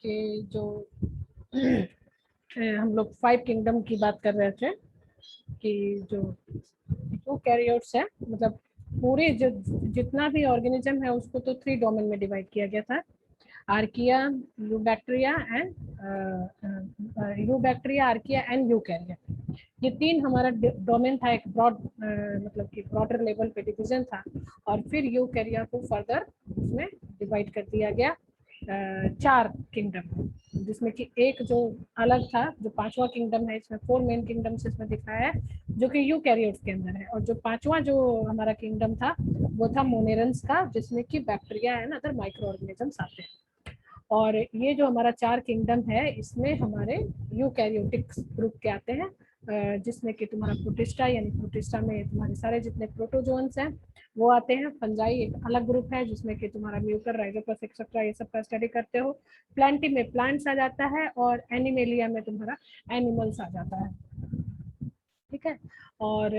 कि जो हम लोग 5 किंगडम की बात कर रहे थे कि जो यूकैरियोट्स है, मतलब पूरे जो जितना भी ऑर्गेनिज्म है उसको तो 3 डोमेन में डिवाइड किया गया था, आर्किया, यूबैक्टीरिया एंड यूकैरिया। ये 3 हमारा डोमेन था, एक ब्रॉड मतलब कि ब्रॉडर लेवल पे डिवीजन था, और फिर यूकैरिया को फर्दर उसमें डिवाइड कर दिया गया 4 किंगडम, जिसमें कि एक जो अलग था, जो 5वां किंगडम है, इसमें 4 मेन किंगडम्स इसमें दिखाया है जो कि यूकैरियोट्स के अंदर है, और जो 5वां जो हमारा किंगडम था वो था मोनेरन्स का, जिसमें कि bacteria and other micro organisms आते हैं। और ये जो हमारा 4 किंगडम है इसमें हमारे यूकैरियोटिक ग्रुप के आते हैं, जिसमें कि तुम्हारा प्रोटिस्टा, यानी प्रोटिस्टा में तुम्हारे सारे जितने प्रोटोजोन्स हैं वो आते हैं। फंजाई एक अलग ग्रुप है जिसमें कि तुम्हारा म्यूकर, राइजोपस एक्सेट्रा ये सब का स्टडी करते हो। प्लांटी में प्लांट्स आ जाता है, और एनिमेलिया में तुम्हारा एनिमल्स आ जाता है। ठीक है, और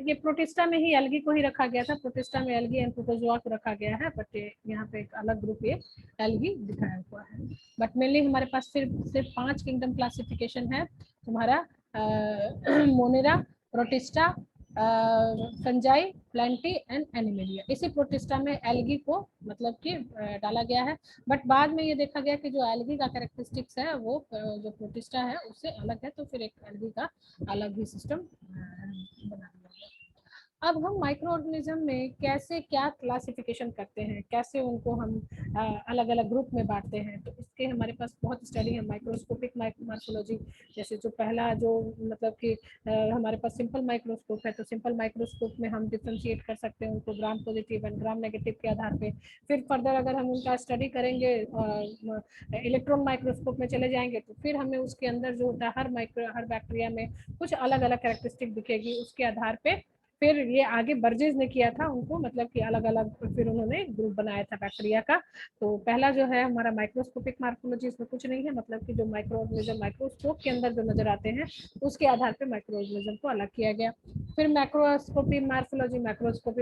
ये प्रोटिस्टा में ही एल्गी को ही रखा गया था, प्रोटिस्टा में एल्गी एंड प्रोटोजोआ को रखा गया है, बट यहाँ पे एक अलग ग्रुप ये एल्गी दिखाया हुआ है। बट मेनली हमारे पास सिर्फ 5 किंगडम क्लासिफिकेशन है तुम्हारा, Monera, protista, fungi, Plantae and animalia. इसी प्रोटिस्टा में एल्गी को मतलब कि डाला गया है, बट बाद में ये देखा गया कि जो एल्गी का कैरेक्टरिस्टिक्स है वो जो प्रोटिस्टा है उससे अलग है, तो फिर एक एल्गी का अलग ही सिस्टम बना दिया गया। अब हम माइक्रो ऑर्गेनिज्म में कैसे क्या क्लासिफिकेशन करते हैं, कैसे उनको हम अलग अलग ग्रुप में बांटते हैं, तो इसके हमारे पास बहुत स्टडी है। माइक्रोस्कोपिक मार्फोलॉजी, जैसे जो पहला जो मतलब कि हमारे पास सिंपल माइक्रोस्कोप है, तो सिंपल माइक्रोस्कोप में हम डिफ्रेंशिएट कर सकते हैं उनको gram positive and gram negative के आधार पे। फिर फर्दर अगर हम उनका स्टडी करेंगे इलेक्ट्रॉन माइक्रोस्कोप में चले जाएंगे, तो फिर हमें उसके अंदर जो होता है हर बैक्टीरिया में कुछ अलग अलग कैरेक्टरिस्टिक दिखेगी, उसके आधार पे फिर ये आगे बर्जेस ने किया था उनको, मतलब कि अलग अलग फिर उन्होंने ग्रुप बनाया था बैक्टीरिया का। तो पहला जो है हमारा माइक्रोस्कोपिक मार्फोलॉजी, इसमें कुछ नहीं है, मतलब कि जो माइक्रो ऑर्गेनिज्म माइक्रोस्कोप के अंदर जो नजर आते हैं उसके आधार पे माइक्रो ऑर्गेनिज्म को अलग किया गया। फिर मैक्रोस्कोपी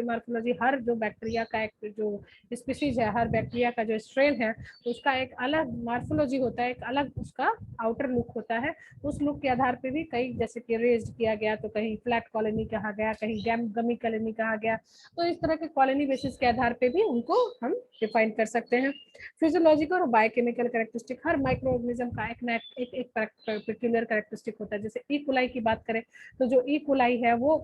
मार्फोलॉजी हर जो बैक्टीरिया का एक जो स्पीसीज है, हर बैक्टीरिया का जो स्ट्रेन है उसका एक अलग मार्फोलॉजी होता है, एक अलग उसका आउटर लुक होता है। उस लुक के आधार पे भी कई, जैसे कि रेज्ड किया गया, तो कहीं फ्लैट कॉलोनी कहा गया, कहीं गमी कॉलोनी कहा गया, तो इस तरह के कॉलोनी बेसिस के आधार पे भी उनको हम डिफाइन कर सकते हैं। फिजियोलॉजिकल और बायोकेमिकल कैरेक्टरिस्टिक, हर माइक्रो ऑर्गेनिज्म का एक पर्टिकुलर कैरेक्टरिस्टिक होता है। जैसे ई कोलाई की बात करें, तो जो ई कोलाई है वो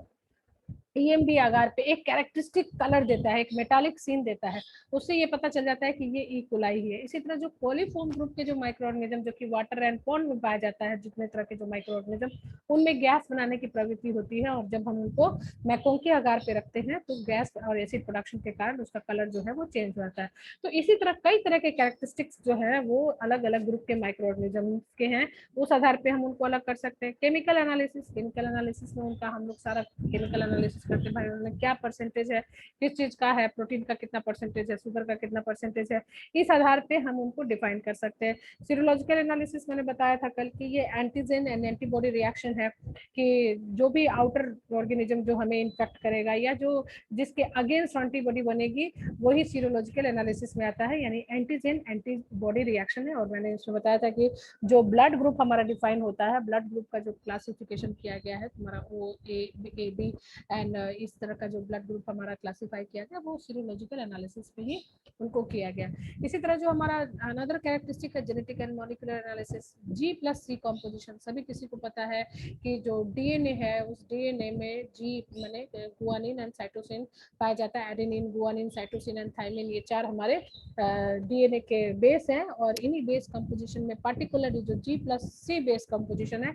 ईएमबी आधार पे एक कैरेक्टरिस्टिक कलर देता है, एक मेटालिक सीन देता है, उससे ये पता चल जाता है कि ये ई कोलाई है। इसी तरह जो कोलीफॉर्म ग्रुप के जो माइक्रो ऑर्गेनिज्म जो कि वाटर एंड पॉन्ड में पाया जाता है, जितने तरह के जो माइक्रो ऑर्गेनिज्म, उनमें गैस बनाने की प्रवृत्ति होती है, और जब हम उनको मैकोंकी आकार पे रखते हैं तो गैस और एसिड प्रोडक्शन के कारण उसका कलर जो है वो चेंज हो जाता है। तो इसी तरह कई तरह के कैरेक्टरिस्टिक्स जो है वो अलग अलग ग्रुप के माइक्रो ऑर्गेनिज्म के हैं, उस आधार पे हम उनको अलग कर सकते हैं। केमिकल एनालिसिस में उनका हम लोग सारा केमिकल एनालिसिस करते हैं, भाई उनमें क्या परसेंटेज है, किस चीज का है, प्रोटीन का कितना परसेंटेज है, शुगर का कितना परसेंटेज है, इस आधार पे हम उनको डिफाइन कर सकते हैं। सीरोलॉजिकल एनालिसिस मैंने बताया था कल कि ये एंटीजन एंड एंटीबॉडी रिएक्शन है, कि जो भी आउटर ऑर्गेनिज्म जो हमें इन्फेक्ट करेगा या जो जिसके अगेंस्ट एंटीबॉडी बनेगी, वही सीरोलॉजिकल एनालिसिस में आता है, यानी एंटीजन एंटीबॉडी रिएक्शन है। और मैंने इसमें बताया था कि जो ब्लड ग्रुप हमारा डिफाइन होता है, ब्लड ग्रुप का जो क्लासिफिकेशन किया गया है तुम्हारा ओ ए बी एंड इस तरह का जो ब्लड ग्रुप हमारा क्लासिफाई किया गया वो सीरोलॉजिकल एनालिसिस में ही उनको किया गया। इसी तरह जो हमारा अनदर कैरेक्टरिस्टिक है genetic and molecular analysis, G+C composition. सभी किसी को पता है कि जो डीएनए है उस डीएनए में जी माने गुआनिन एंड साइटोसिन पाया जाता है। Adenine, guanine, cytosine and thymine, ये 4 हमारे डीएनए के बेस हैं, और इन्हीं बेस कंपोजिशन में पार्टिकुलरली जो G+C बेस कंपोजिशन है,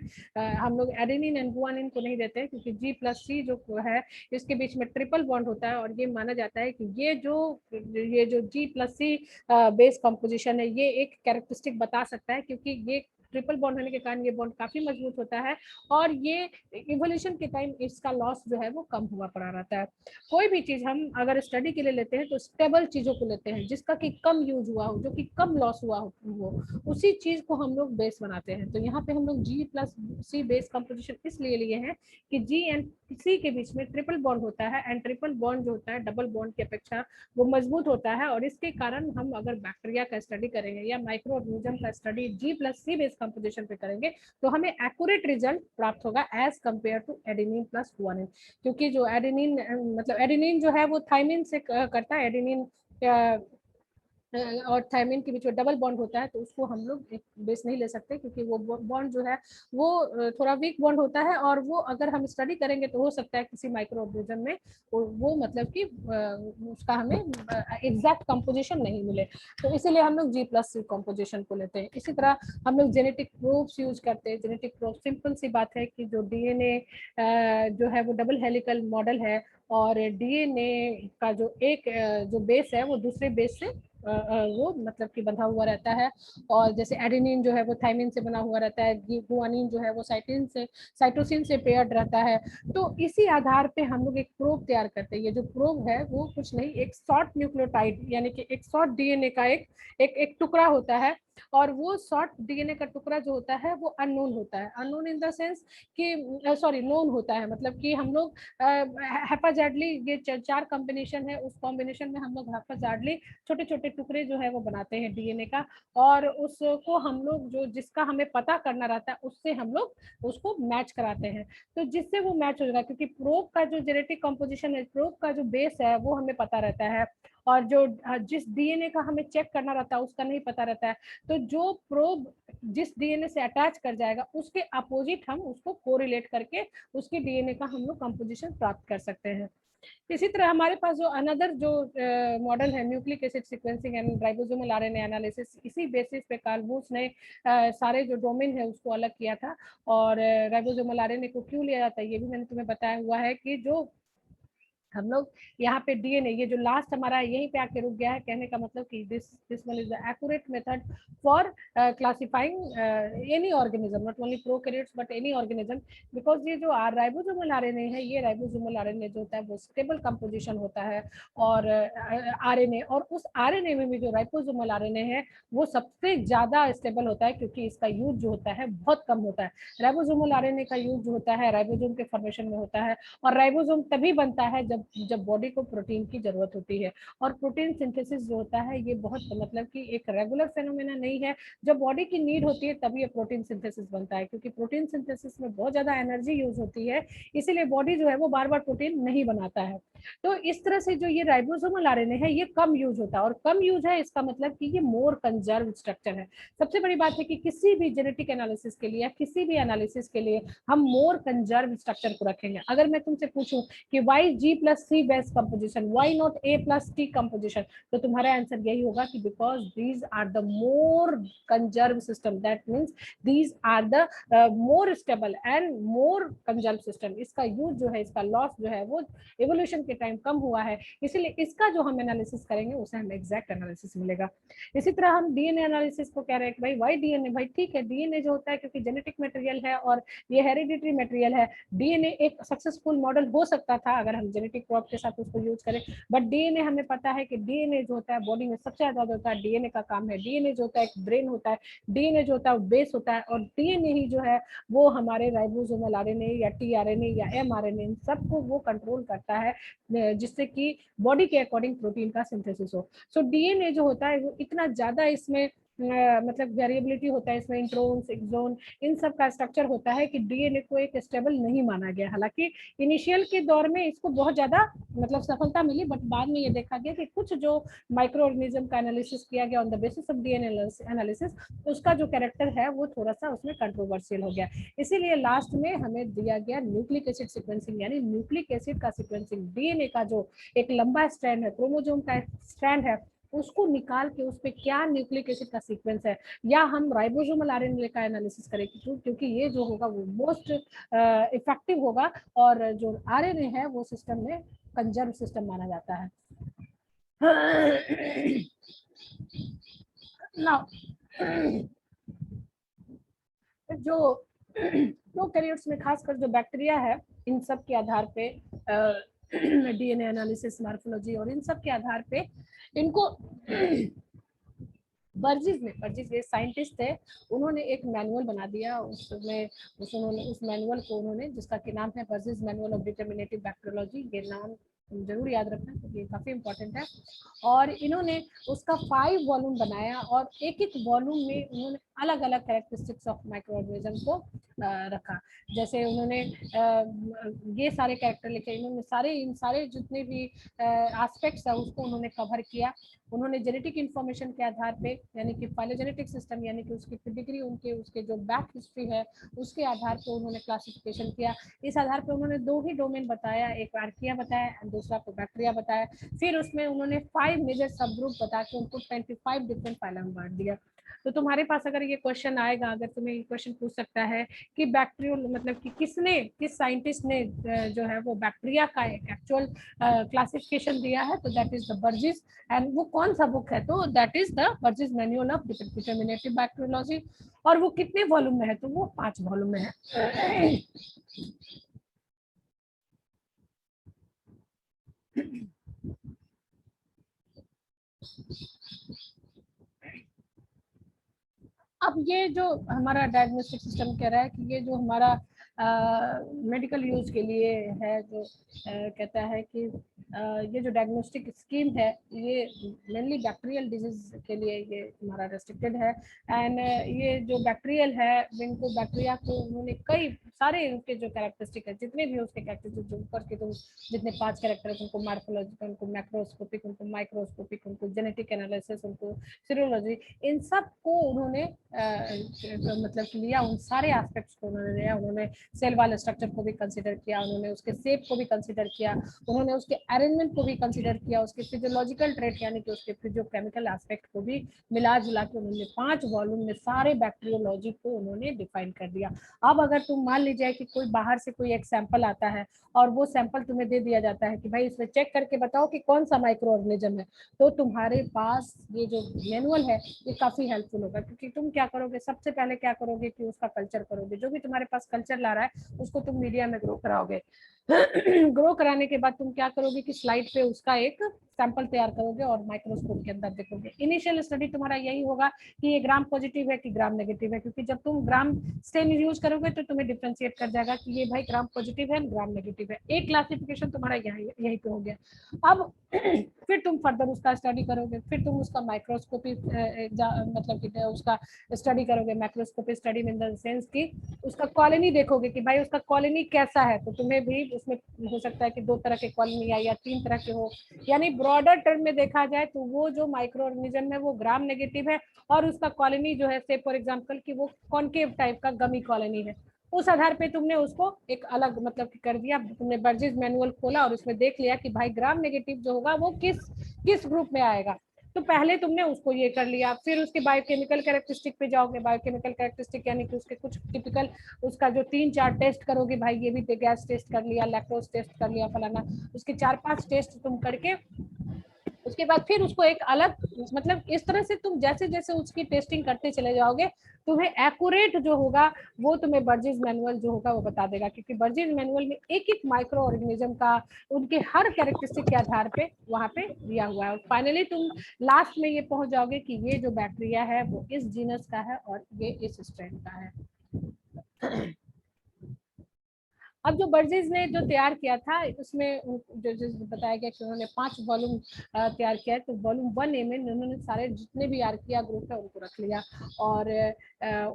हम लोग एडेनिन एंड गुआनिन को नहीं देते हैं, क्योंकि G+C जो है इसके बीच में ट्रिपल बॉन्ड होता है, और ये माना जाता है कि ये जो G+C बेस कंपोजिशन है ये एक कैरेक्टरिस्टिक बता सकता है, क्योंकि ये ट्रिपल बॉन्ड होने के कारण ये बॉन्ड काफी मजबूत होता है, और ये इवोल्यूशन के टाइम इसका लॉस जो है वो कम हुआ पड़ा रहता है। कोई भी चीज हम अगर स्टडी के लिए लेते हैं तो स्टेबल चीजों को लेते हैं, जिसका कि कम यूज हुआ हो, जो कि कम लॉस हुआ हो, उसी चीज को हम लोग बेस बनाते हैं। तो यहाँ पे हम लोग G+C बेस कंपोजिशन इसलिए लिए हैं कि G एंड किसी के बीच में ट्रिपल बॉन्ड होता है, एंड ट्रिपल बॉन्ड जो होता है डबल बॉन्ड की अपेक्षा वो मजबूत होता है, और इसके कारण हम अगर बैक्टीरिया का स्टडी करेंगे या माइक्रो ऑर्गेनिज्म का स्टडी G+C बेस कंपोजिशन पे करेंगे तो हमें एक्यूरेट रिजल्ट प्राप्त होगा as compare to adenine plus guanine, क्योंकि जो एडेनिन मतलब एडेनिन जो है वो थायमिन से करता है, एडेनिन और थायमिन के बीच में डबल बॉन्ड होता है, तो उसको हम लोग एक बेस नहीं ले सकते, क्योंकि वो बॉन्ड जो है वो थोड़ा वीक बॉन्ड होता है, और वो अगर हम स्टडी करेंगे तो हो सकता है किसी माइक्रो ऑर्गेनिज्म में वो मतलब कि उसका हमें एग्जैक्ट कंपोजिशन नहीं मिले, तो इसीलिए हम लोग G+C कंपोजिशन को लेते हैं। इसी तरह हम लोग जेनेटिक प्रूफ्स यूज करते हैं। जेनेटिक प्रूफ सिंपल सी बात है कि जो डीएनए जो है वो डबल हेलिकल मॉडल है, और डीएनए का जो एक जो बेस है वो दूसरे बेस से वो मतलब कि बंधा हुआ रहता है, और जैसे एडेनिन जो है वो थायमिन से बना हुआ रहता है, गुआनिन जो है वो साइटोसिन से पेयर्ड रहता है। तो इसी आधार पे हम लोग एक प्रोब तैयार करते हैं। ये जो प्रोब है वो कुछ नहीं, एक शॉर्ट न्यूक्लियोटाइड यानी कि एक शॉर्ट डीएनए का एक टुकड़ा होता है, और वो शॉर्ट डीएनए का टुकड़ा जो होता है वो अननोन होता है। अननोन इन द सेंस कि सॉरी नोन होता है, मतलब कि हम लोग हैप्पैजार्डली ये 4 कॉम्बिनेशन है, उस कॉम्बिनेशन में हम लोग हैप्पैजार्डली छोटे छोटे टुकड़े जो है वो बनाते हैं डीएनए का, और उसको हम लोग जो जिसका हमें पता करना रहता है उससे हम लोग उसको मैच कराते हैं, तो जिससे वो मैच हो जाएगा, क्योंकि प्रोब का जो जेनेटिक कंपोजिशन है, प्रोब का जो बेस है वो हमें पता रहता है, और जो जिस डीएनए का हमें चेक करना रहता है उसका नहीं पता रहता है, तो जो प्रोब जिस डीएनए से अटैच कर जाएगा उसके अपोजिट हम उसको कोरिलेट करके उसके डीएनए का हम लोग कंपोजिशन प्राप्त कर सकते हैं। इसी तरह हमारे पास जो अनदर जो मॉडल है nucleic acid sequencing and ribosomal RNA analysis, इसी बेसिस पे कार्ल बूच ने सारे जो डोमेन है उसको अलग किया था, और राइबोसोमल आरएनए को क्यों लिया जाता है ये भी मैंने तुम्हें बताया हुआ है, कि जो हम लोग यहाँ पे डीएनए ये जो लास्ट हमारा यहीं पे आके रुक गया है, कहने का मतलब कि this one is the accurate method for classifying any organism, not only prokaryotes but any organism, because ये जो राइबोसोमल आरएनए है, ये राइबोसोमल आरएनए जो होता है वो स्टेबल कंपोजिशन होता है, और आरएनए, और उस आरएनए में भी जो राइबोसोमल आरएनए है वो सबसे ज्यादा स्टेबल होता है, क्योंकि इसका यूज जो होता है बहुत कम होता है। राइबोसोमल आरएनए का यूज जो होता है राइबोसोम के फॉर्मेशन में होता है, और राइबोसोम तभी बनता है जब बॉडी को प्रोटीन की जरूरत होती है, और प्रोटीन सिंथेसिस जो होता है ये बहुत मतलब कि एक रेगुलर फेनोमेना नहीं है, जब बॉडी की नीड होती है तभी ये प्रोटीन सिंथेसिस बनता है, क्योंकि प्रोटीन सिंथेसिस में बहुत ज्यादा एनर्जी यूज होती है, इसीलिए बॉडी जो है वो बार बार प्रोटीन नहीं बनाता है। तो इस तरह से जो ये राइबोसोमल आरएनए है ये कम यूज होता है, और कम यूज है इसका मतलब कि ये मोर कंजर्व स्ट्रक्चर है। सबसे बड़ी बात है कि किसी भी जेनेटिक एनालिसिस के लिए या किसी भी एनालिसिस के लिए हम मोर कंजर्व स्ट्रक्चर को रखेंगे। अगर मैं तुमसे पूछूं कि why G+C base composition, why not A+T composition, तो तुम्हारा आंसर यही होगा कि because these are the more conserve system, that means these are the more stable and more conserve system. इसका यूज जो है, इसका लॉस जो है वो एवोल्यूशन के टाइम कम हुआ है, इसीलिए इसका जो हम एनालिसिस करेंगे उसे हमें एग्जैक्ट एनालिसिस मिलेगा। इसी तरह हम डीएनए एनालिसिस को कह रहे हैं कि भाई वाई डीएनए, भाई ठीक है डीएनए जो होता है क्योंकि जेनेटिक मटेरियल है और ये हेरिडिटरी मटेरियल है, डीएनए एक सक्सेसफुल मॉडल हो सकता था अगर हम जेनेटिक क्रॉप के साथ उसको यूज करें, बट डीएनए हमें पता है कि डीएनए जो होता है बॉडी में सबसे ज्यादा होता है, डीएनए का काम है, डीएनए जो होता है एक ब्रेन होता है, डीएनए जो होता है बेस होता है, और डीएनए ही जो है वो हमारे राइबोसोमल आरएनए या टीआरएनए या एमआरएनए इन सबको वो कंट्रोल करता है, जिससे कि बॉडी के अकॉर्डिंग प्रोटीन का सिंथेसिस हो। सो डीएनए जो होता है वो इतना ज्यादा इसमें मतलब वेरिएबिलिटी होता है इसमें, इंट्रोन्स एक्सोन इन सब का स्ट्रक्चर होता है कि डीएनए को एक स्टेबल नहीं माना गया। हालांकि इनिशियल के दौर में इसको बहुत ज्यादा मतलब सफलता मिली, बट बाद में ये देखा गया कि कुछ जो माइक्रो ऑर्गेनिज्म का एनालिसिस किया गया on the basis of DNA analysis, उसका जो कैरेक्टर है वो थोड़ा सा उसमें कंट्रोवर्शियल हो गया, इसीलिए लास्ट में हमें दिया गया न्यूक्लिक एसिड सीक्वेंसिंग, यानी न्यूक्लिक एसिड का सीक्वेंसिंग, डीएनए का जो एक लंबा स्ट्रैंड है, क्रोमोसोम का स्ट्रैंड है, उसको निकाल के उस पे क्या न्यूक्लिक एसिड का सीक्वेंस है, या हम राइबोसोमल आरएनए का एनालिसिस करें, क्योंकि ये जो होगा वो मोस्ट इफेक्टिव होगा, और जो आरएनए है वो सिस्टम में कंजर्व सिस्टम माना जाता है। नाउ जो प्रोकैरियोट्स में खासकर जो बैक्टीरिया है, इन सब के आधार पे डीएनए एनालिसिस, मॉर्फोलॉजी और इन सब के आधार पे इनको बर्जिस ये साइंटिस्ट थे, उन्होंने एक मैनुअल बना दिया, उसमें उस मैनुअल को उन्होंने, जिसका कि नाम है Burgess manual of determinative bacteriology, ये नाम जरूर याद रखना क्योंकि ये काफी इंपॉर्टेंट है। और इन्होंने उसका 5 वॉल्यूम बनाया और एक एक वॉल्यूम में उन्होंने अलग अलग कैरेक्टरिस्टिक्स ऑफ माइक्रो ऑर्गेनिज्म को रखा। जैसे उन्होंने ये सारे कैरेक्टर लिखे, इन्होंने इन सारे जितने भी एस्पेक्ट्स है उसको उन्होंने कवर किया। उन्होंने जेनेटिक इंफॉर्मेशन के आधार पे, यानी कि फाइलोजेनेटिक सिस्टम, यानी कि उसकी पेडिग्री, उसके जो बैक हिस्ट्री है उसके आधार पे उन्होंने क्लासिफिकेशन किया। इस आधार पे उन्होंने 2 ही डोमेन बताया, एक आर्किया बताया, दूसरा को बैक्टीरिया बताया। फिर उसमें उन्होंने 5 मेजर सब ग्रुप बता के उनको 25 डिफरेंट फाइलम बांट दिया। तो तुम्हारे पास अगर ये क्वेश्चन आएगा, अगर तुम्हें ये क्वेश्चन पूछ सकता है कि बैक्टीरियल मतलब कि किस साइंटिस्ट ने जो है वो बैक्टीरिया का एक एक्चुअल क्लासिफिकेशन दिया है, तो that is the Burgess. And वो कौन सा बुक है, तो that is the Burgess manual of determinative bacteriology. और वो कितने वॉल्यूम में है, तो वो 5 वॉल्यूम में है। अब ये जो हमारा डायग्नोस्टिक सिस्टम कह रहा है कि ये जो हमारा मेडिकल यूज के लिए है, जो कहता है कि ये जो डायग्नोस्टिक स्कीम है ये मेनली बैक्टीरियल डिजीज के लिए ये हमारा रेस्ट्रिक्टेड है। एंड ये जो बैक्टीरियल है, इनको बैक्टीरिया को उन्होंने कई सारे उनके जो कैरेक्टरिस्टिक है, जितने भी उसके कैरेक्टरिस्टिक जो ऊपर के, तो जितने 5 कैरेक्टर है, उनको मार्फोलॉजिकल, उनको मैक्रोस्कोपिक, उनको माइक्रोस्कोपिक, उनको जेनेटिक एनालिसिस, उनको सीरोलॉजी, इन सब को उन्होंने मतलब लिया, उन सारे एस्पेक्ट्स को उन्होंने लिया। उन्होंने सेल वाल स्ट्रक्चर को भी कंसीडर किया, उन्होंने उसके शेप को भी कंसीडर किया, उन्होंने उसके अरेंजमेंट को भी कंसीडर किया, उसके फिजियोलॉजिकल ट्रेट यानी कि उसके फिजियोकेमिकल एस्पेक्ट को भी मिला जुला के उन्होंने 5 वॉल्यूम में सारे बैक्टीरियोलॉजी को उन्होंने डिफाइन कर दिया। अब अगर तुम मान लीजिए कि कोई बाहर से कोई एक सैंपल आता है और वो सैंपल तुम्हें दे दिया जाता है कि भाई इसमें चेक करके बताओ कि कौन सा माइक्रो ऑर्गेनिज्म है, तो तुम्हारे पास ये जो मैनुअल है ये काफी हेल्पफुल होगा। क्योंकि तुम क्या करोगे, सबसे पहले क्या करोगे कि उसका कल्चर करोगे, जो भी तुम्हारे पास कल्चर ला रहा है उसको तुम मीडिया में ग्रो कराओगे। ग्रो कराने के बाद तुम क्या करोगे कि स्लाइड पे उसका एक सैंपल तैयार करोगे और माइक्रोस्कोप के अंदर देखोगे। इनिशियल स्टडी तुम्हारा यही होगा कि ये ग्राम पॉजिटिव है कि ग्राम नेगेटिव है, क्योंकि जब तुम ग्राम स्टेन यूज करोगे तो तुम्हें डिफ्रेंशिएट कर जाएगा कि ये भाई ग्राम पॉजिटिव है, ग्राम नेगेटिव है। एक क्लासिफिकेशन तुम्हारा यही पे हो गया। अब फिर तुम फर्दर उसका स्टडी करोगे, फिर तुम उसका माइक्रोस्कोपी मतलब कि उसका स्टडी करोगे। Microscopy study in the sense की उसका कॉलोनी देखोगे कि भाई उसका कॉलोनी कैसा है, तो तुम्हें भी उसमें हो सकता है कि 2 तरह के कॉलोनी या 3 तरह के हो। यानी ब्रॉडर टर्म में देखा जाए तो वो जो माइक्रो ऑर्गेनिज्म है वो ग्राम नेगेटिव है, और उसका कॉलोनी जो है से फॉर एग्जांपल कि वो कॉन्केव टाइप का गमी कॉलोनी है। उस आधार पे तुमने उसको एक अलग मतलब कर दिया, तुमने बर्जिस मैनुअल खोला और उसमें देख लिया कि भाई ग्राम नेगेटिव जो होगा वो किस किस ग्रुप में आएगा। तो पहले तुमने उसको ये कर लिया, फिर उसके बायोकेमिकल कैरेक्टरिस्टिक पे जाओगे। बायोकेमिकल कैरेक्टरिस्टिक यानी कि उसके कुछ टिपिकल उसका जो 3-4 टेस्ट करोगे, भाई ये भी गैस टेस्ट कर लिया, लैक्टोज टेस्ट कर लिया, फलाना, उसके 4-5 टेस्ट तुम करके उसके बाद फिर उसको एक अलग मतलब इस तरह से तुम जैसे जैसे उसकी टेस्टिंग करते चले जाओगे, तुम्हें एक्यूरेट जो होगा वो तुम्हें बर्जिस मैनुअल जो होगा वो बता देगा। क्योंकि बर्जिस मैनुअल में एक एक माइक्रो ऑर्गेनिज्म का उनके हर कैरेक्टरिस्टिक के आधार पे वहां पे दिया हुआ है। और फाइनली तुम लास्ट में ये पहुंच जाओगे कि ये जो बैक्टीरिया है वो इस जीनस का है और ये इस स्ट्रेन का है। अब जो बर्जिस ने जो तैयार किया था उसमें जो बताया गया कि उन्होंने 5 वॉल्यूम तैयार किया है। तो वॉल्यूम 1A में उन्होंने सारे जितने भी आर्किया ग्रुप है उनको रख लिया, और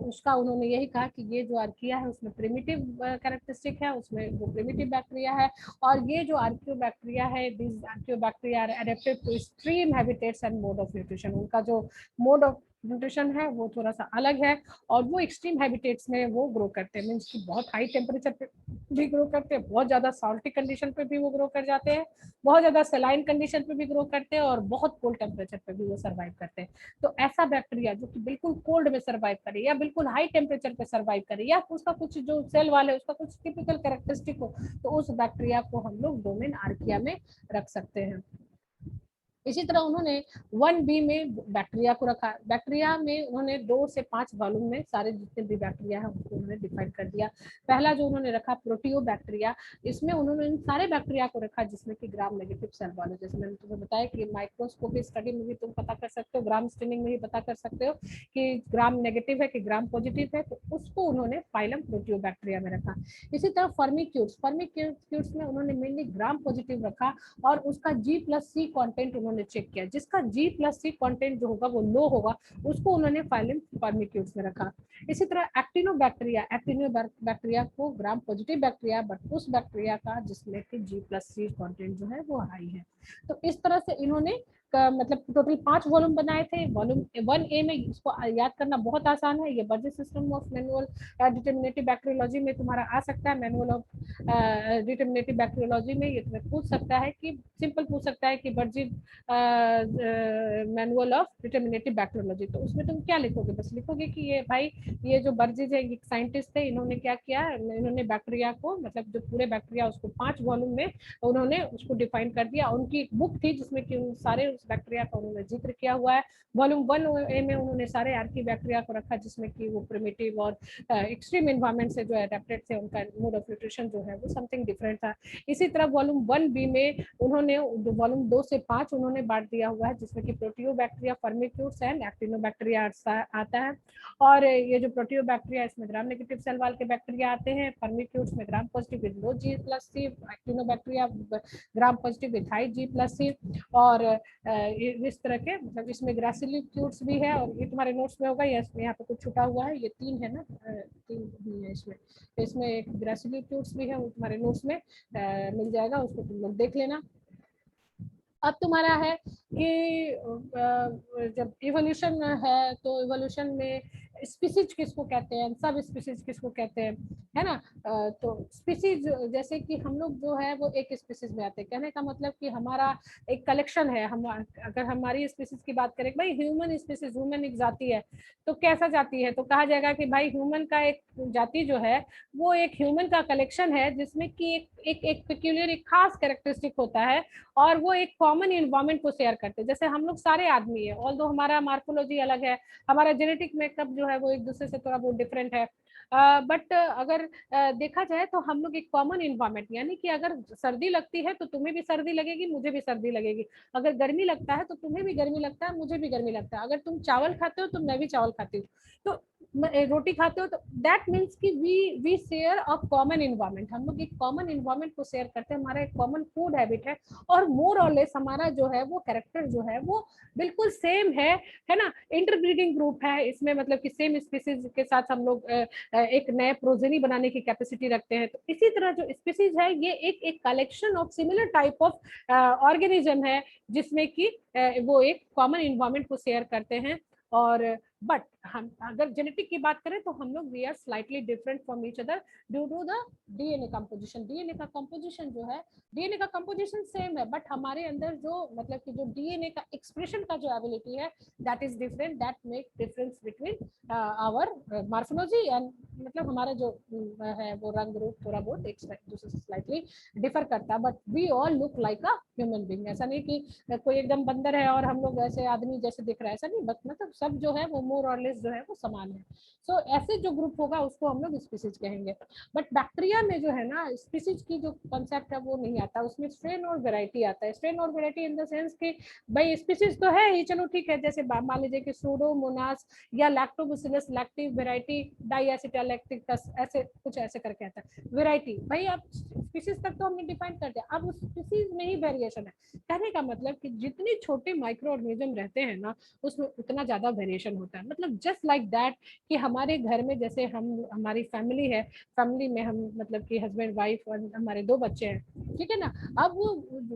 उसका उन्होंने यही कहा कि ये जो आर्किया है उसमें प्रिमिटिव कैरेक्टरिस्टिक है, उसमें वो प्रिमिटिव बैक्टीरिया है। और ये जो आर्कियो बैक्टीरिया है, this archaeobacteria are adapted to extreme habitats and mode of nutrition. उनका जो मोड ऑफ न्यूट्रिशन है वो थोड़ा सा अलग है, और वो एक्सट्रीम हैबिटेट्स में वो ग्रो करते हैं। मीन्स की बहुत हाई टेम्परेचर पे भी ग्रो करते हैं, बहुत ज्यादा सॉल्टी कंडीशन पे भी वो ग्रो कर जाते हैं, बहुत ज्यादा सेलाइन कंडीशन पे भी ग्रो करते हैं, और बहुत कोल्ड टेम्परेचर पे भी वो सर्वाइव करते हैं। तो ऐसा बैक्टीरिया जो कि बिल्कुल कोल्ड में सर्वाइव करे या बिल्कुल हाई टेम्परेचर पे सर्वाइव करे, या उसका कुछ जो सेल वाले उसका कुछ टिपिकल कैरेक्टरिस्टिक हो, तो उस बैक्टीरिया को हम लोग डोमेन आर्किया में रख सकते हैं। इसी तरह उन्होंने 1B में बैक्टीरिया को रखा। बैक्टीरिया में उन्होंने 2 से 5 वॉल्यूम में सारे जितने भी बैक्टीरिया है उनको उन्होंने डिफाइन कर दिया। पहला जो उन्होंने रखा प्रोटियोबैक्टीरिया, इसमें उन्होंने इन सारे बैक्टीरिया को रखा जिसमें कि ग्राम नेगेटिव सेल वाले, जैसे मैंने तुम्हें बताया कि माइक्रोस्कोपी स्टडी में भी तुम पता कर सकते हो, ग्राम स्टेनिंग में भी पता कर सकते हो कि ग्राम नेगेटिव है कि ग्राम पॉजिटिव है, तो उसको उन्होंने फाइलम प्रोटियोबैक्टीरिया में रखा। इसी तरह फर्मिक्यूट्स में उन्होंने मेनली ग्राम पॉजिटिव रखा और उसका G+C कंटेंट उन्होंने चेक किया। जिसका G+C कंटेंट जो होगा वो लो होगा, उसको उन्होंने फाइलम फर्मिक्यूट्स में रखा। इसी तरह एक्टिनोबैक्टीरिया को ग्राम पॉजिटिव बैक्टीरिया, बट उस बैक्टीरिया का जिसमें कि G+C कंटेंट जो है वो हाई है। तो इस तरह से इन्होंने मतलब टोटल 5 वॉल्यूम बनाए थे। वॉल्यूम 1A में, इसको याद करना बहुत आसान है, ये Bergey system of manual determinative bacteriology में तुम्हारा आ सकता है। मैनुअल ऑफ डिटर्मिनेटिव बैक्टीरियोलॉजी में ये तुम्हें पूछ सकता है कि सिंपल पूछ सकता है कि बर्जी मैनुअल ऑफ डिटर्मिनेटिव बैक्टीरियोलॉजी, तो उसमें तुम क्या लिखोगे? बस लिखोगे कि ये भाई ये जो बर्जीज है, ये साइंटिस्ट थे, इन्होंने क्या किया, इन्होंने बैक्टीरिया को, मतलब जो पूरे बैक्टीरिया उसको 5 वॉल्यूम में उन्होंने उसको डिफाइन कर दिया। उनकी बुक थी जिसमें कि उन सारे उस बैक्टीरिया का उन्होंने जिक्र किया हुआ है। वॉल्यूम 1A में उन्होंने सारे आर्की बैक्टीरिया को रखा जिसमें कि वो प्रिमिटिव और एक्सट्रीम एनवायरमेंट से जो अडेप्टेड थे, उनका मोड ऑफ न्यूट्रिशन जो है वो समथिंग डिफरेंट था। इसी तरह वॉल्यूम 1B में उन्होंने वॉल्यूम 2 से 5 उन्होंने बांट दिया हुआ है जिसमें कि प्रोटियोबैक्टीरिया, फर्मिक्यूट्स एंड एक्टिनोबैक्टीरिया आता है। और ये जो प्रोटियोबैक्टीरिया, इसमें ग्राम नेगेटिव सेल वाल के बैक्टीरिया आते हैं, फर्मिक्यूट्स में gram positive with low G+C, actinobacteria gram positive with high G+C। और इस तरह के, मतलब इसमें ग्रासिलिक्यूट्स भी है, और ये तुम्हारे नोट्स में होगा, या यहाँ पे कुछ छुटा हुआ है, ये 3 है ना, 3 भी है इसमें। इसमें एक ग्रासिलिक्यूट्स भी है, वो तुम्हारे नोट्स में मिल जाएगा, उसको तुम लोग देख लेना। अब तुम्हारा है कि जब इवोल्यूशन है तो इवोल्यूशन में स्पीसीज किसको कहते हैं, सब स्पीसीज किसको कहते हैं, है ना। तो स्पीसीज जैसे कि हम लोग जो है वो एक स्पीसीज में आते हैं। कहने का मतलब कि हमारा एक कलेक्शन है। हम अगर हमारी स्पीसीज की बात करें, भाई ह्यूमन स्पीसीज, ह्यूमन एक जाति है, तो कैसा जाति है, तो कहा जाएगा कि भाई ह्यूमन का एक जाति जो है वो एक ह्यूमन का कलेक्शन है जिसमें कि एक पेक्यूलियर, एक खास कैरेक्टरिस्टिक होता है, और वो एक कॉमन इन्वायरमेंट को शेयर करते हैं। जैसे हम लोग सारे आदमी है, ऑल्दो हमारा मार्फोलॉजी अलग है, हमारा जेनेटिक मेकअप जो है वो एक दूसरे से थोड़ा बहुत डिफरेंट है, बट अगर देखा जाए तो हम लोग एक कॉमन इन्वायरमेंट, यानी कि अगर सर्दी लगती है तो तुम्हें भी सर्दी लगेगी, मुझे भी सर्दी लगेगी। अगर गर्मी लगता है तो तुम्हें भी गर्मी लगता है, मुझे भी गर्मी लगता है। अगर तुम चावल खाते हो तो मैं भी चावल खाती हूँ, तो रोटी खाते हो, तो दैट मीन्स कि we share a common environment. हम लोग एक कॉमन इन्वायरमेंट को शेयर करते हैं, हमारा एक कॉमन फूड हैबिट है, और मोर और लेस हमारा जो है वो कैरेक्टर जो है वो बिल्कुल सेम है ना। इंटरब्रीडिंग ग्रुप है इसमें, मतलब कि सेम स्पीसीज के साथ हम लोग एक नए प्रोजेनी बनाने की कैपेसिटी रखते हैं। तो इसी तरह जो स्पीसीज है ये एक collection of similar type of organism है जिसमें कि वो एक कॉमन इन्वायरमेंट को शेयर करते हैं। और बट हम अगर जेनेटिक की बात करें तो हम लोग we are slightly different from each other due to the DNA composition. DNA का कंपोजिशन जो है, डीएनए का कंपोजिशन सेम है, बट हमारे अंदर जो, मतलब कि जो डीएनए का एक्सप्रेशन का जो एबिलिटी है that is different, that make difference between our morphology and, मतलब हमारा जो है वो रंग रूप थोड़ा बहुत एक दूसरे से स्लाइटली डिफर करता है, but we all look like a human being. ऐसा नहीं कि कोई एकदम बंदर है और हम लोग ऐसे आदमी जैसे दिख रहा है, ऐसा नहीं, बट मतलब सब जो है वो मोर और लेस जो है वो समान है। सो ऐसे जो ग्रुप होगा उसको हम लोग स्पीसीज कहेंगे। बट बैक्टीरिया में जो है ना, स्पीसीज की जो कॉन्सेप्ट है वो नहीं आता, उसमें स्ट्रेन और वेराइटी आता है। स्ट्रेन और वेराइटी इन द सेंस कि भाई स्पीसीज तो है ही, चलो ठीक है, जैसे मान लीजिए कि सूडोमोनास या लैक्टोबैसिलस लैक्टिव वेराइटी डाइएसिटाइलैक्टिकस, ऐसे कुछ ऐसे करके आता है वेराइटी। भाई अब स्पीसीज तक तो हमने डिफाइन कर दिया, अब उस स्पीसीज में ही वेरिएशन है। कहने का मतलब कि जितने छोटे माइक्रो ऑर्गेनिज्म रहते हैं ना उसमें उतना ज्यादा वेरिएशन होता है। मतलब जस्ट लाइक दैट कि हमारे घर में जैसे हमारी फैमिली है, फैमिली में हम मतलब कि हस्बैंड वाइफ और हमारे 2 बच्चे हैं, ठीक है ना। अब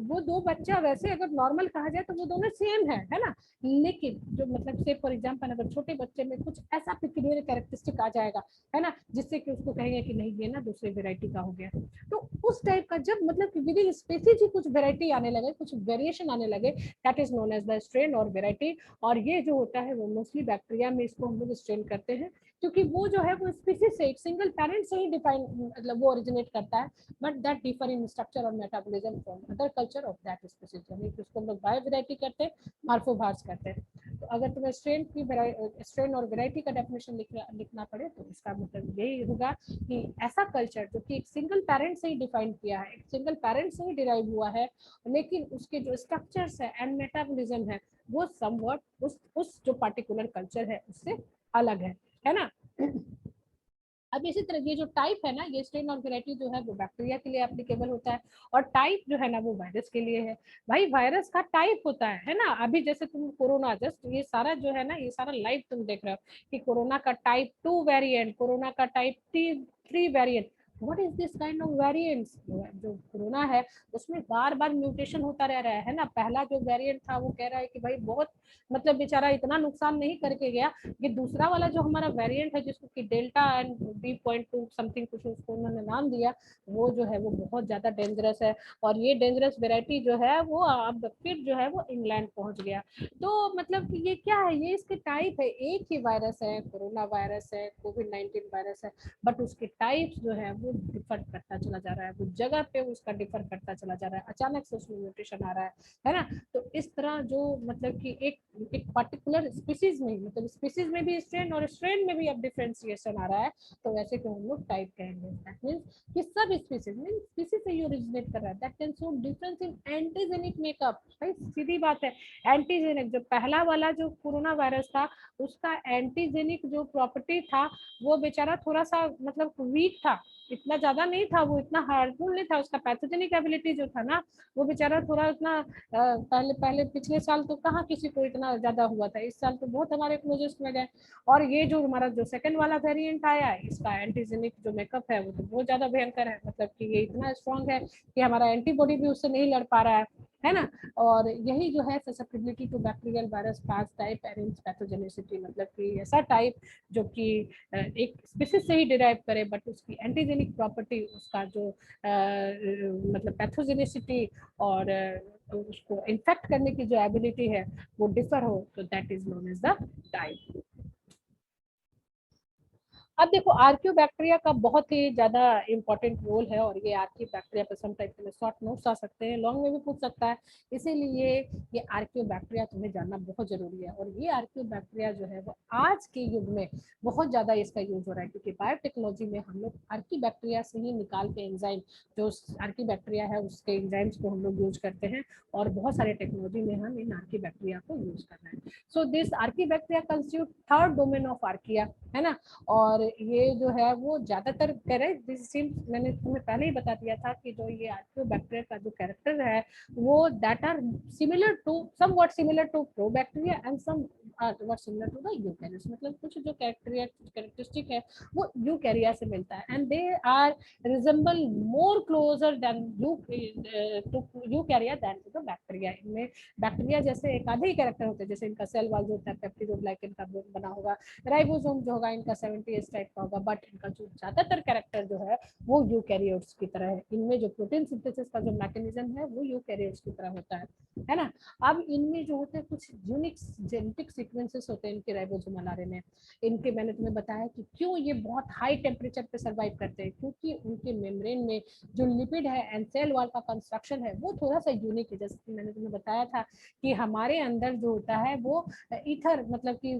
वो 2 बच्चा वैसे अगर नॉर्मल कहा जाए तो वो दोनों सेम है ना। लेकिन जो मतलब से फॉर एग्जांपल अगर छोटे बच्चे में कुछ ऐसा पेक्यूलियर कैरेक्टरिस्टिक आ जाएगा, है ना, जिससे कि उसको कहेंगे कि नहीं ये ना दूसरी वेराइटी का हो गया, तो उस टाइप का जब मतलब कि विद इन स्पीसीज ही कुछ वेराइटी आने लगे, कुछ वेरिएशन आने लगे, that is known as the strain और वेराइटी। और ये जो होता है वो मोस्टली बैक्टीरिया में इसको हम लोग स्ट्रेन करते हैं, क्योंकि वो जो है वो स्पीसीज से, एक सिंगल पेरेंट से ही डिफाइन मतलब वो ओरिजिनेट करता है, but that differ in structure और metabolism from other culture of that species, यानी कि उसको हम लोग बायो वैरायटी करते हैं, मार्फोभार्स करते हैं। तो अगर तुम्हें स्ट्रेन और वैरायटी का डेफिनेशन लिखना पड़े तो इसका मतलब यही होगा कि ऐसा कल्चर जो कि एक सिंगल पेरेंट से ही डिफाइन किया है, एक सिंगल पेरेंट से ही डिराइव हुआ है, लेकिन उसके जो स्ट्रक्चर्स है एंड मेटाबॉलिज्म है वो समवॉट उस जो पार्टिकुलर कल्चर है उससे अलग है ना। अब इसी तरह ये जो टाइप है ना, ये स्ट्रेन और वैरायटी जो है वो बैक्टीरिया के लिए एप्लीकेबल होता है, और टाइप जो है ना वो वायरस के लिए है। भाई वायरस का टाइप होता है ना। अभी जैसे तुम कोरोना, जस्ट ये सारा जो है ना, ये सारा लाइव तुम देख रहे हो कि कोरोना का टाइप 2 वेरिएंट, कोरोना का type 3 variant. What is this kind of variants? जो कोरोना है उसमें बार बार म्यूटेशन होता रह रहा है ना। पहला जो वेरिएंट था वो कह रहा है कि भाई बहुत मतलब बेचारा इतना नुकसान नहीं करके गया, ये दूसरा वाला जो हमारा वेरिएंट है जिसको कि डेल्टा एंड B.2 समथिंग कुछ उसको उन्होंने नाम दिया, वो जो है वो बहुत ज्यादा डेंजरस है, और ये डेंजरस वेराइटी जो है वो अब फिर जो है वो इंग्लैंड पहुंच गया। तो मतलब कि ये क्या है, ये इसके टाइप है, एक ही वायरस है, कोरोना वायरस है, कोविड-19 वायरस है, बट उसके टाइप्स जो है वो डिफर करता चला जा रहा है, वो जगह पे उसका डिफर करता चला जा रहा है, अचानक से उसमें म्यूटेशन आ रहा है ना। तो इस तरह जो मतलब कि एक पर्टिकुलर स्पीसीज में, मतलब स्पीसीज में भी स्ट्रेन और स्ट्रेन में भी अब डिफरेंशिएशन आ रहा है, तो वैसे को हम लोग टाइप कहेंगे। दैट मींस कि सब स्पीसीज में स्पीसीज से ही ओरिजिनेट कर रहा है। That can show difference in antigenic makeup. भाई सीधी बात है, एंटीजेनिक जो पहला वाला जो कोरोना वायरस था उसका एंटीजेनिक जो प्रॉपर्टी था वो बेचारा थोड़ा सा मतलब वीक था, इतना ज्यादा नहीं था, वो इतना हार्मफुल नहीं था। उसका पैथोजेनिक एबिलिटी जो था ना वो बेचारा थोड़ा इतना पहले पहले पिछले साल तो कहाँ किसी को इतना ज्यादा हुआ था, इस साल तो बहुत हमारे क्लोजेस्ट में गए। और ये जो हमारा जो सेकंड वाला वेरिएंट आया है इसका एंटीजेनिक जो मेकअप है वो तो बहुत ज्यादा भयंकर है, मतलब कि ये इतना स्ट्रॉन्ग है कि हमारा एंटीबॉडी भी उससे नहीं लड़ पा रहा है ना। और यही जो है susceptibility to bacterial virus pass type arrange pathogenicity, मतलब कि ऐसा टाइप जो कि एक स्पीसीज से ही डिराइव करे बट उसकी एंटीजेनिक प्रॉपर्टी, उसका जो मतलब पैथोजेनिसिटी और उसको इन्फेक्ट करने की जो एबिलिटी है वो डिफर हो, तो that is known as the type. अब देखो आर्कियोबैक्टीरिया का बहुत ही ज्यादा इंपॉर्टेंट रोल है, और ये आर्कियोबैक्टीरिया पर सम टाइप में शॉर्ट नोट्स आ सकते हैं, लॉन्ग में भी पूछ सकता है, इसीलिए ये आर्कियोबैक्टीरिया तुम्हें जानना बहुत जरूरी है। और ये आर्कियोबैक्टीरिया जो है वो आज के युग में बहुत ज्यादा इसका यूज हो रहा है, क्योंकि बायोटेक्नोलॉजी में हम लोग आर्कियोबैक्टीरिया से ही निकाल के एंजाइम, जो आर्कियोबैक्टीरिया है उसके एंजाइम्स को हम लोग यूज करते हैं, और बहुत सारे टेक्नोलॉजी में हम इन आर्कियोबैक्टीरिया को यूज कर रहे हैं। So this आर्कियोबैक्टीरिया constitute third domain of archaea, है ना। और ये जो है वो ज्यादातर मैंने तुम्हें पहले ही बता दिया था कि जो ये आर्कियोबैक्टीरिया का जो कैरेक्टर है वो that are similar to somewhat similar to probacteria and somewhat similar to the eukaryotes, मतलब कुछ जो कैरेक्टरिस्टिक है वो यूकैरिया से मिलता है, and they are resemble more closer than eukarya than to the bacteria. इनमें बैक्टीरिया जैसे एक आधे ही कैरेक्टर होते हैं, जैसे इनका सेल वॉल जो होता है पेप्टिडोग्लाइकन का बना होगा, राइबोसोम जो होगा इनका 70S टाइप का होगा, बट इनका जो ज्यादातर कैरेक्टर जो है वो यूकैरियोट्स की तरह है। इनमें जो प्रोटीन सिंथेसिस का जो मैकेनिज्म है वो यूकैरियोट्स की तरह होता है ना। अब इनमें जो होते हैं कुछ यूनिक जेनेटिक सीक्वेंसेस होते हैं इनके राइबोसोमल आरएनए में। इनके मैंने तुम्हें बताया कि क्यों ये बहुत हाई टेम्परेचर पे सर्वाइव करते हैं, क्योंकि उनके मेम्ब्रेन में जो लिपिड है एंड सेल वॉल का कंस्ट्रक्शन है वो थोड़ा सा यूनिक है। जैसे कि मैंने तुम्हें बताया था कि हमारे अंदर जो होता है वो ईथर मतलब कि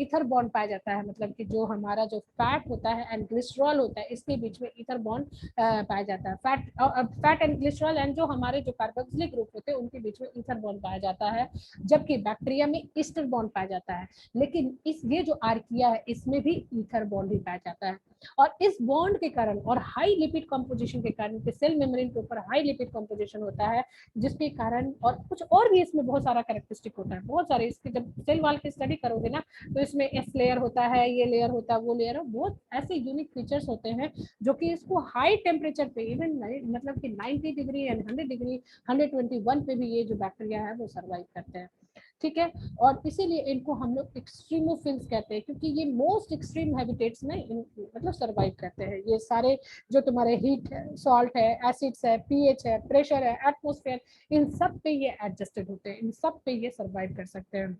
ईथर बॉन्ड पाया जाता है, मतलब कि जो हमारा जो फैट होता है एंड ग्लिसरॉल होता है इसके बीच में ईथर बॉन्ड पाया जाता है। फैट एंड ग्लिसरॉल एंड जो हमारे जो कार्बोक्सिलिक ग्रुप होते हैं उनके बीच में ईथर बॉन्ड पाया जाता है, जबकि बैक्टीरिया में ईस्टर बॉन्ड पाया जाता है। लेकिन इस ये जो आर्किया है इसमें भी ईथर बॉन्ड ही पाया जाता है, और इस बॉन्ड के कारण और हाई लिपिड कंपोजिशन के कारण सेल मेम्ब्रेन के ऊपर हाई लिपिड कंपोजिशन होता है, जिसके कारण और कुछ और भी इसमें बहुत सारा कैरेक्टरिस्टिक होता है, बहुत सारे इसके जब सेल वॉल की स्टडी करोगे ना तो इसमें एस लेयर होता है, ये लेयर होता है, वो लेयर है, बहुत ऐसे यूनिक फीचर्स होते हैं जो कि इसको हाई टेम्परेचर पे इवन मतलब कि 90 डिग्री एंड 100 डिग्री 121 पे भी ये जो बैक्टीरिया है वो सर्वाइव करते हैं, ठीक है। और इसीलिए इनको हम लोग एक्सट्रीमोफिल्स कहते हैं, क्योंकि ये मोस्ट एक्सट्रीम हैबिटेट्स में मतलब सर्वाइव करते हैं। ये सारे जो तुम्हारे हीट है, सॉल्ट है, एसिड्स है, पीएच है, प्रेशर है, एटमोस्फेयर, इन सब पे ये एडजस्टेड होते हैं, इन सब पे ये सर्वाइव कर सकते हैं।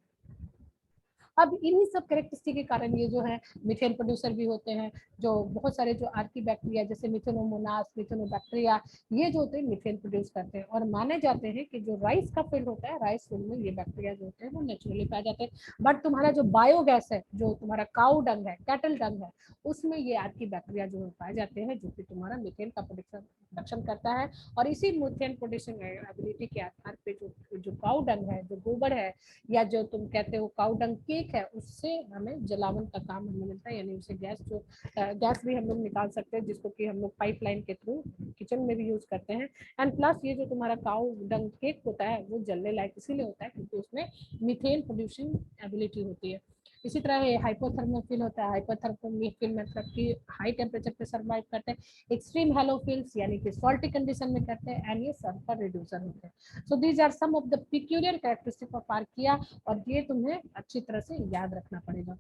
अब इन्हीं सब कैरेक्टरिस्टिक के कारण ये जो है मीथेन प्रोड्यूसर भी होते हैं, जो बहुत सारे जो आर्की बैक्टीरिया जैसे मिथेनोमोनास, मिथेनोबैक्टीरिया, ये जो होते हैं मीथेन प्रोड्यूस करते हैं। और माने जाते हैं कि जो राइस का फील्ड होता है, राइस फील्ड में ये बैक्टीरिया जो होते हैं वो नेचुरली पाए जाते हैं। बट तुम्हारा जो बायोगैस है, जो तुम्हारा काउ डंग है, कैटल डंग है, उसमें ये आर्की बैक्टीरिया जो पाए जाते हैं, जो कि तुम्हारा मीथेन का प्रोडक्शन करता है। और इसी मीथेन प्रोडक्शन एबिलिटी के आधार पे जो काउ डंग है, जो गोबर है, या जो तुम कहते हो काउ डंग केक है, उससे हमें जलावन का काम हमें मिलता है, यानी उससे गैस जो गैस भी हम लोग निकाल सकते हैं, जिसको कि हम लोग पाइपलाइन के थ्रू किचन में भी यूज करते हैं। एंड प्लस ये जो तुम्हारा काउ डंग केक होता है वो जलने लायक इसीलिए होता है क्योंकि उसमें मीथेन प्रोड्यूसिंग एबिलिटी होती है। इसी तरह ये हाइपोथर्मोफिल होता है। हाइपोथर्मोफिल मतलब कि हाई टेम्परेचर पे सर्वाइव करते हैं। एक्सट्रीम हेलोफिल्स यानी कि सॉल्टी कंडीशन में करते हैं। एंड ये सल्फर रिड्यूसर होते हैं। So these are some of the peculiar characteristic of archaea, और ये तुम्हें अच्छी तरह से याद रखना पड़ेगा।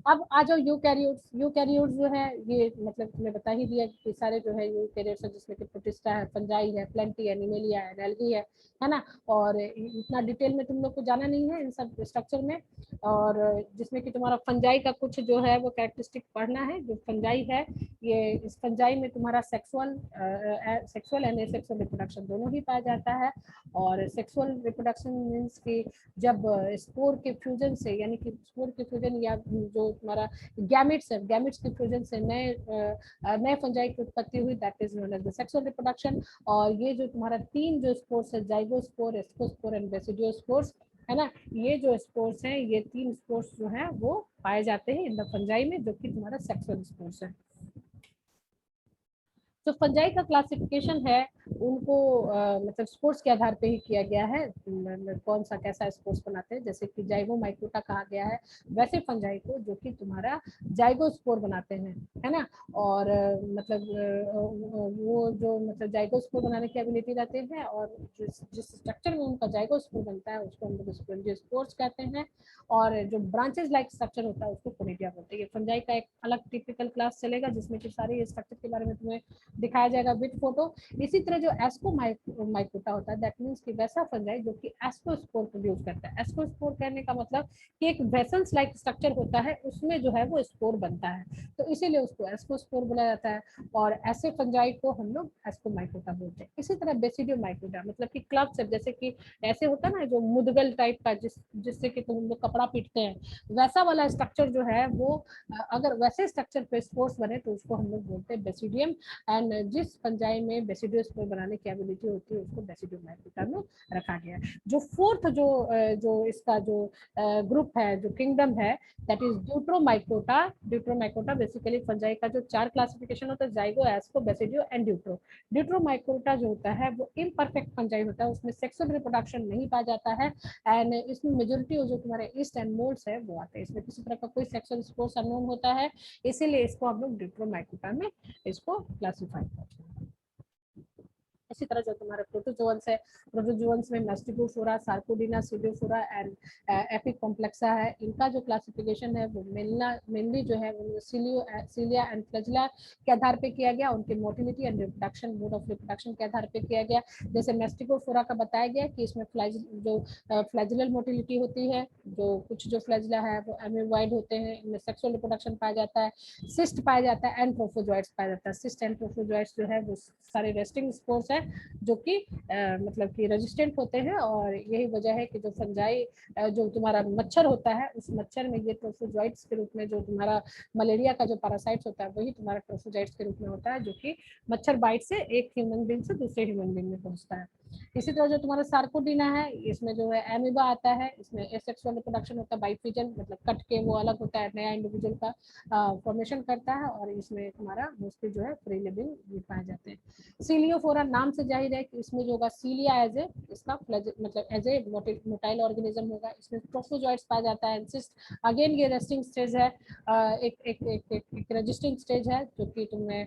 अब आ जाओ यूकैरियोट्स। यूकैरियोट्स जो है ये मतलब तुम्हें बता ही दिया कि सारे जो है यूकैरियोट्स है, जिसमें कि प्रोटिस्टा है, फंजाई है, प्लेंटी है, एनिमेलिया है, एल्गी है ना। और इतना डिटेल में तुम लोग को जाना नहीं है इन सब स्ट्रक्चर में। और जिसमें कि तुम्हारा फंजाई का कुछ जो है वो कैरेक्टरिस्टिक पढ़ना है। जो फंजाई है, ये इस फंजाई में तुम्हारा सेक्सुअल एंड एसेक्सुअल रिप्रोडक्शन दोनों ही पाया जाता है। और सेक्सुअल रिप्रोडक्शन मीन्स कि जब स्पोर के फ्यूजन से, यानी कि स्पोर के फ्यूजन या जो तुम्हारा गैमेट्स है, गैमेट्स के फ्यूजन से नए फंजाई की उत्पत्ति हुई, that is known as the sexual reproduction. और ये जो तुम्हारा तीन जो स्पोर्स है, जाइगोस्पोर, एस्कोस्पोर एंड बेसिडियोस्पोर्स, है ना, ये जो स्पोर्स हैं, ये तीन स्पोर्स जो है वो पाए जाते हैं इन द फंजाई में, जो कि तुम्हारा सेक्सुअल स्पोर्स है। जो फंजाई का क्लासिफिकेशन है उनको मतलब स्पोर्स के आधार पे ही किया गया है। कौन सा कैसा स्पोर्स बनाते हैं, जैसे कि जाइगोमाइकोटा कहा गया है वैसे फंजाई को, जो कि तुम्हारा जाइगोस्पोर बनाते हैं, है ना। और मतलब वो जो मतलब जाइगोस्पोर बनाने की एबिलिटी रहती है, और जिस स्ट्रक्चर में उनका जाइगोस्पोर बनता है उसको हम लोग स्पोरेंजियोस्पोर्स कहते हैं। और जो ब्रांचेस लाइक स्ट्रक्चर होता है उसको कोनिडिया बोलते हैं। ये फंजाई का एक अलग टिपिकल क्लास चलेगा जिसमें कि सारे स्ट्रक्चर के बारे में तुम्हें दिखाया जाएगा विद फोटो। इसी तरह जो एस्को माइकोटा होता है, दैट मीन्स कि वैसा फंजाई जो कि एस्कोस्पोर प्रोड्यूस करता है। एस्कोस्पोर कहने का मतलब कि एक वेसल्स लाइक स्ट्रक्चर होता है, उसमें जो है वो स्पोर बनता है, तो इसीलिए उसको एस्कोस्पोर बोला जाता है। और ऐसे फंजाई को हम लोग एस्कोमाइकोटा बोलते हैं। इसी तरह बेसिडियोमाइकोटा मतलब कि क्लब से, जैसे कि ऐसे होता है ना जो मुदगल टाइप का, जिससे कि तुम लोग कपड़ा पीटते हैं, वैसा वाला स्ट्रक्चर जो है वो अगर वैसे स्ट्रक्चर पे स्पोर्स बने तो उसको हम लोग बोलते हैं बेसिडियम। एंड जिस फंजाई में बेसिडियो स्पोर बनाने की एबिलिटी होती है उसको बेसिडियोमाइकोटा में रखा गया है। जो फोर्थ जो इसका जो ग्रुप है, जो किंगडम है, that is Deuteromycota. Deuteromycota basically fungi का जो चार क्लासिफिकेशन होता है, जाइगो, एस्को, बेसिडियो एंड ड्यूट्रो। ड्यूट्रोमाइकोटा जो होता है वो इम्परफेक्ट फंजाई होता है, उसमें सेक्सुअल रिप्रोडक्शन नहीं पाया जाता है। एंड इसमें मेजोरिटी जो तुम्हारे ईस्ट एंड मोल्ड्स है वो आते हैं, इसमें किसी तरह का कोई सेक्सुअल स्पोर्स अननोन होता है, इसीलिए इसको हम लोग ड्यूट्रोमाइकोटा में इसको क्लासिफाई करते हैं। इसी तरह जो तुम्हारे प्रोटोजोअन्स है, प्रोटोजोअन्स में मैस्टिकोफोरा, सार्कोडिना, सीडियोफोरा एंड एपिकॉम्प्लेक्सा है। इनका जो क्लासिफिकेशन है वो मेनली जो है वो सीलिया एंड फ्लैजिला के आधार पे किया गया, उनके motility and reproduction, mode of reproduction के आधार पे किया गया। जैसे मैस्टिकोफोरा का बताया गया कि इसमें जो फ्लैजिलल मोटिलिटी होती है, जो कुछ जो फ्लैजिला है वो एमिवाइड होते हैं, इनमें सेक्सुअल रिप्रोडक्शन पाया जाता है, सिस्ट पाया जाता है एंड ट्रोफोजोइट्स पाया जाता है। सिस्ट एंड ट्रोफोजोइट्स जो है वो सारे रेस्टिंग स्पोर्स है जो कि मतलब कि रेजिस्टेंट होते हैं। और यही वजह है कि जो फंजाई जो तुम्हारा मच्छर होता है, उस मच्छर में ये ट्रोफोजोइट्स के रूप में, जो तुम्हारा मलेरिया का जो पैरासाइट्स होता है वही तुम्हारा ट्रोफोजोइट्स के रूप में होता है, जो कि मच्छर बाइट से एक ह्यूमन बीइंग से दूसरे ह्यूमन बीइंग में पहुंचता है। इसी तरह जो तुम्हारा सार्कोडिना है, इसमें जो है एमिबा आता है, इसमें एसेक्सुअल रिप्रोडक्शन होता है, बाइफिजन मतलब कट के वो अलग होता है, नया इंडिविजुअल का फॉर्मेशन करता है। और इसमें तुम्हारा मोस्टली जो है फ्री लिविंग भी पाए जाते हैं। सीलियोफोरा नाम से जाहिर है कि इसमें जो होगा सीलिया एज ए, इसका मतलब एज ए मोटाइल ऑर्गेनिज्म होगा। इसमें ट्रोफोजोइट्स पाया जाता है। अगेन ये रेस्टिंग स्टेज है, एक एक एक एक, एक रजिस्टिंग स्टेज है, जो कि तुम्हें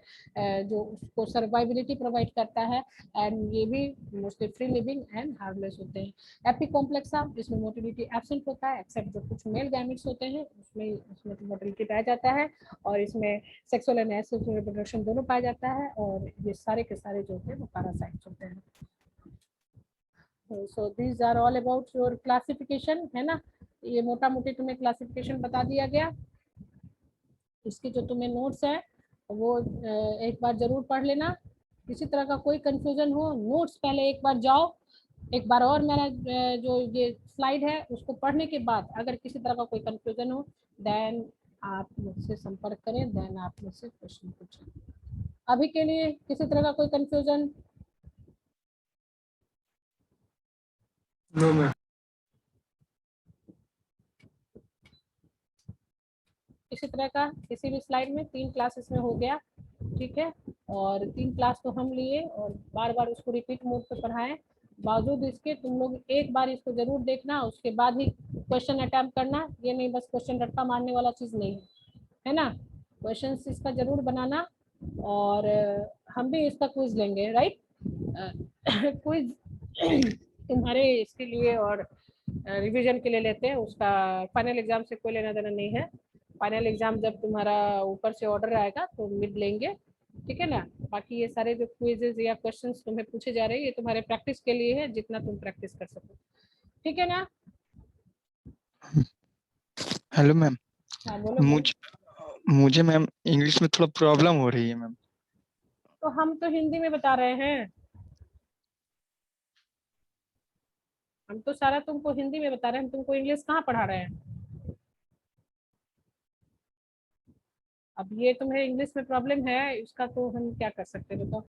जो उसको सर्वाइबिलिटी प्रोवाइड करता है। एंड ये भी mostly free living and harmless होते हैं। एपिकॉम्प्लेक्सा, इसमें मोटिलिटी एब्सेंट होता है एक्सेप्ट जो कुछ मेल गैमेट्स होते हैं, उसमें मोटिलिटी पाया जाता है। और इसमें सेक्सुअल एंड एसेक्सुअल रिप्रोडक्शन दोनों पाया जाता है। और ये सारे के सारे जो होते हैं वो पैरासाइट्स होते हैं। So these are all about your classification, है ना। ये मोटा मोटी तुम्हें क्लासिफिकेशन बता दिया गया। इसकी जो तुम्हें नोट्स है वो एक बार जरूर पढ़ लेना। किसी तरह का कोई कंफ्यूजन हो, नोट्स पहले एक बार जाओ, एक बार और मेरा जो ये स्लाइड है उसको पढ़ने के बाद अगर किसी तरह का कोई कंफ्यूजन हो देन आप मुझसे संपर्क करें, देन आप मुझसे क्वेश्चन पूछें। अभी के लिए किसी तरह का कोई कंफ्यूजन? No ma'am. इसी तरह का किसी भी स्लाइड में 3 क्लासेस में हो गया, ठीक है। और 3 क्लास तो हम लिए और बार बार उसको रिपीट मोड पे पढ़ाएं। बावजूद इसके तुम लोग एक बार इसको जरूर देखना, उसके बाद ही क्वेश्चन अटेम्प्ट करना। ये नहीं बस क्वेश्चन रट्टा मारने वाला चीज नहीं है ना। क्वेश्चन इसका जरूर बनाना। और हम भी इसका क्विज लेंगे, राइट। क्विज तुम्हारे इसके लिए और रिवीजन के लिए लेते हैं, उसका फाइनल एग्जाम से कोई लेना देना नहीं है। फाइनल एग्जाम जब तुम्हारा ऊपर से ऑर्डर आएगा तो मिड लेंगे, ठीक है ना। बाकी ये सारे जो क्विजेज या क्वेश्चंस तुम्हें पूछे जा रहे हैं ये तुम्हारे प्रैक्टिस के लिए है, जितना तुम प्रैक्टिस कर सको, ठीक है ना। Hello ma'am. हाँ बोलो बोलो। मुझे मुझे मैम इंग्लिश में थोड़ा प्रॉब्लम हो रही है मैम। तो हम तो हिंदी में बता रहे हैं, हम तो सारा तुमको हिंदी में बता रहे हैं, हम तुमको इंग्लिश कहाँ पढ़ा रहे हैं। अब ये तुम्हें इंग्लिश में प्रॉब्लम है, इसका तो हम क्या कर सकते हैं बताओ।